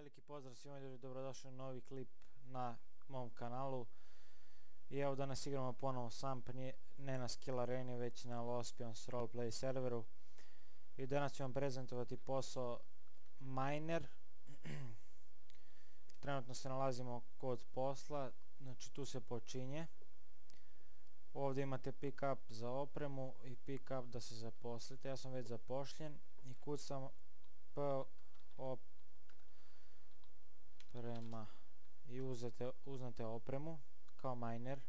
Veliki pozdrav svima ljudi, dobrodošli u novi klip na mom kanalu. I evo danas igramo ponovo Samp, ne na Skill Areni već na Lospions roleplay serveru. I danas ću vam prezentovati posao Miner. Trenutno se nalazimo kod posla, znači tu se počinje. Ovdje imate pick up za opremu i pick up da se zaposlite. Ja sam već zapošljen i kucam P oprema i uzmete opremu kao miner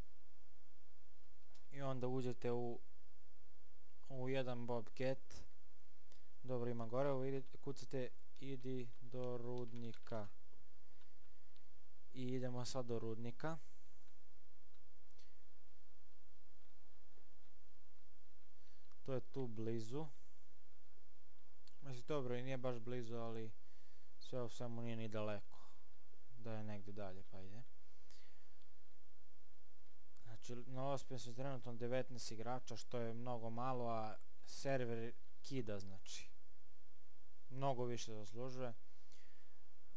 i onda uđete u jedan bobcat. Dobro, ima gore, kucate idi do rudnika i idemo sad do rudnika. To je tu blizu. Mislim, dobro, i nije baš blizu, ali sve u svemu nije ni daleko da je negdje dalje, pa ide. Znači, na Lospions je trenutno 19 igrača, što je mnogo malo, a server kida, znači. Mnogo više zaslužuje,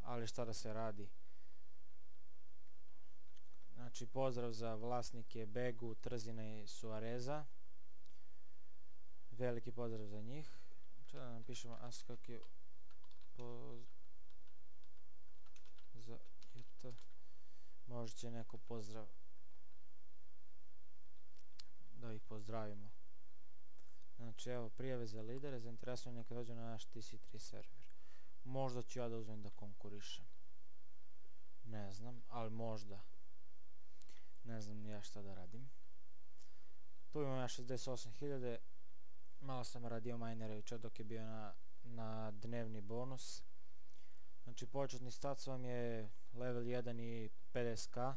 ali šta da se radi. Znači, pozdrav za vlasnike Begu, Trzina i Suareza. Veliki pozdrav za njih. Če da napišemo askak je za JT. Možda će neko pozdrav da ih pozdravimo. Znači evo, prijave za lidere, zainteresovani neka dođu na naš TC3 server. Možda ću ja da uzmem da konkurišem. Ne znam, ali možda. Ne znam ja šta da radim. Tu imam ja 68.000. Malo sam radio Minerovića dok je bio na dnevni bonus. Znači početni stats vam je level 1 i 50k.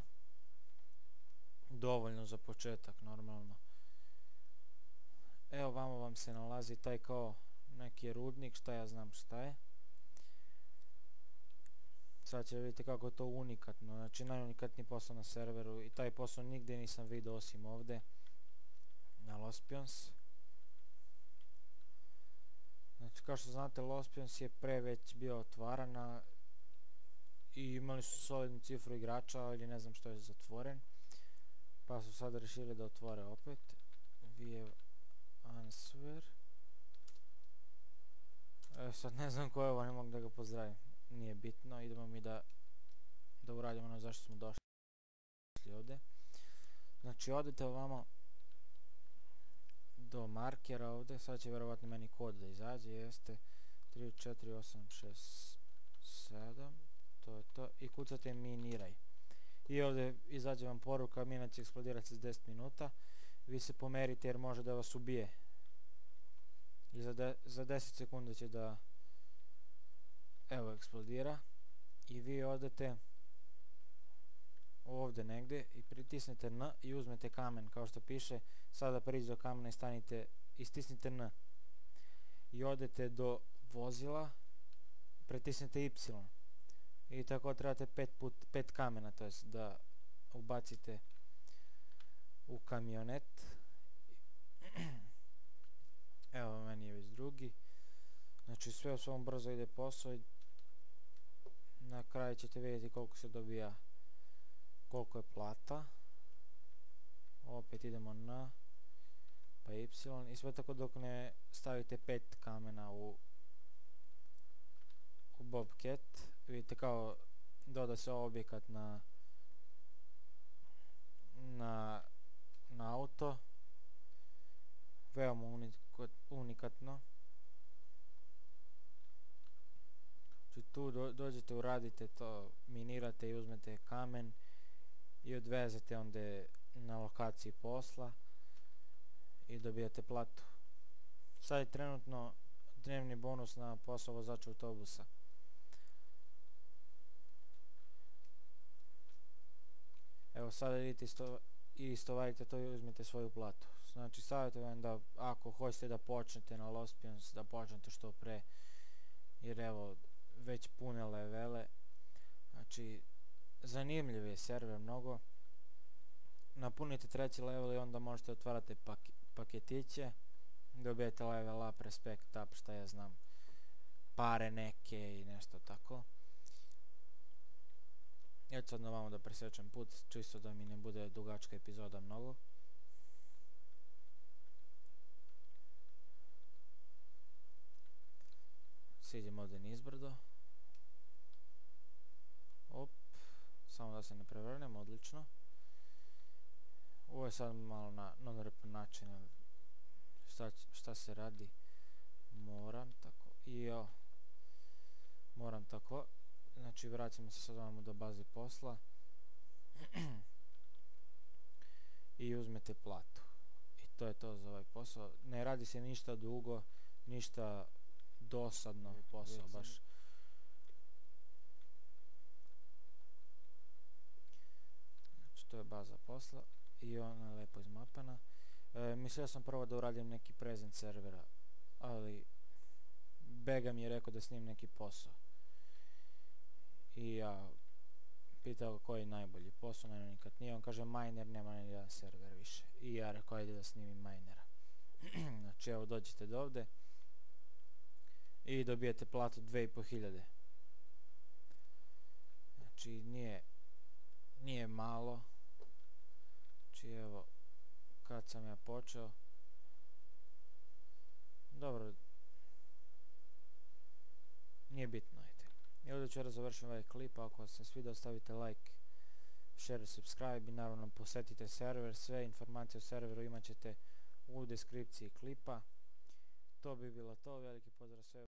Dovoljno za početak normalno. Evo vamo vam se nalazi taj kao neki rudnik, šta ja znam šta je. Sad će vidjeti kako je to unikatno, znači najunikatniji posao na serveru i taj posao nigdje nisam vidio osim ovdje na Lospions. Znači kao što znate, Lospions je pre već bio otvarana i imali su solidnu cifru igrača, ali ne znam što je zatvoren, pa su sad rešili da otvore opet. View answer. Evo sad ne znam ko je ovo, ne mogu da ga pozdravim, nije bitno, idemo mi da uradimo ono zašto smo došli ovdje. Znači odete ovamo do markera ovdje, sad će vjerovatno meni kod da izađe, jeste 34867, to je to, i kucate miniraj. I ovdje izađe vam poruka, mina će eksplodirati s 10 minuta, vi se pomerite jer može da vas ubije. I za 10 sekundi će da evo eksplodira i vi odete ovdje negdje i pritisnete N i uzmete kamen kao što piše. Sada priđe do kamena i stisnite N i odete do vozila, pritisnete Y i tako trebate 5 kamena, to jest da ubacite u kamionet. Evo, meni je već drugi. Znači sve u svom brzo ide posao i na kraju ćete vidjeti koliko se dobija, koliko je plata. Opet idemo na pa Y i sve tako dok ne stavite 5 kamena u bobcat. Vidite kao doda se objekat na auto. Veoma unikatno. Znači tu dođete, uradite to, minirate i uzmete kamen i odvezete onda na lokaciji posla i dobijate platu. Sad je trenutno dnevni bonus na posao vozača autobusa. Evo sada idite i istovarite to i uzmete svoju platu. Znači savjetujem da ako hoćete da počnete na Lospions, da počnete što pre, jer evo već pune levele. Znači zanimljiv je server mnogo. Napunite 3. level i onda možete otvarati paketiće, dobijete level up, respect up, šta ja znam, pare neke i nešto tako. Eto sad na vamo da presječem put, čisto da mi ne bude dugačka epizoda mnogo. Siđem ovdje nizbrdo. Op, samo da se ne prevrnem, odlično. Ovo je sad malo na non-rep način, šta se radi. Moram tako, moram tako. Znači vracimo se sad vamo do baze posla. I uzmete platu. I to je to za ovaj posao. Ne radi se ništa dugo, ništa dosadno posao baš. Znači to je baza posla i ona je lepo izmapana. Mislio sam prvo da uradim neki prezent servera, ali Bega mi je rekao da snimim neki posao. I ja pitao koji je najbolji posao, naravno nikad nije. On kaže miner, nema ni jedan server više. I ja rekao ajde da snimim minera. Znači evo dođete do ovde i dobijete platu 2500. Znači nije malo. Znači evo kad sam ja počeo. Dobro, nije bitno, ajde. I ovdje ću završiti ovaj klip. Ako vam se svidio, stavite like, share, subscribe i naravno posjetite server. Sve informacije o serveru imat ćete u deskripciji klipa. To bi bilo to, veliki pozdrav sve.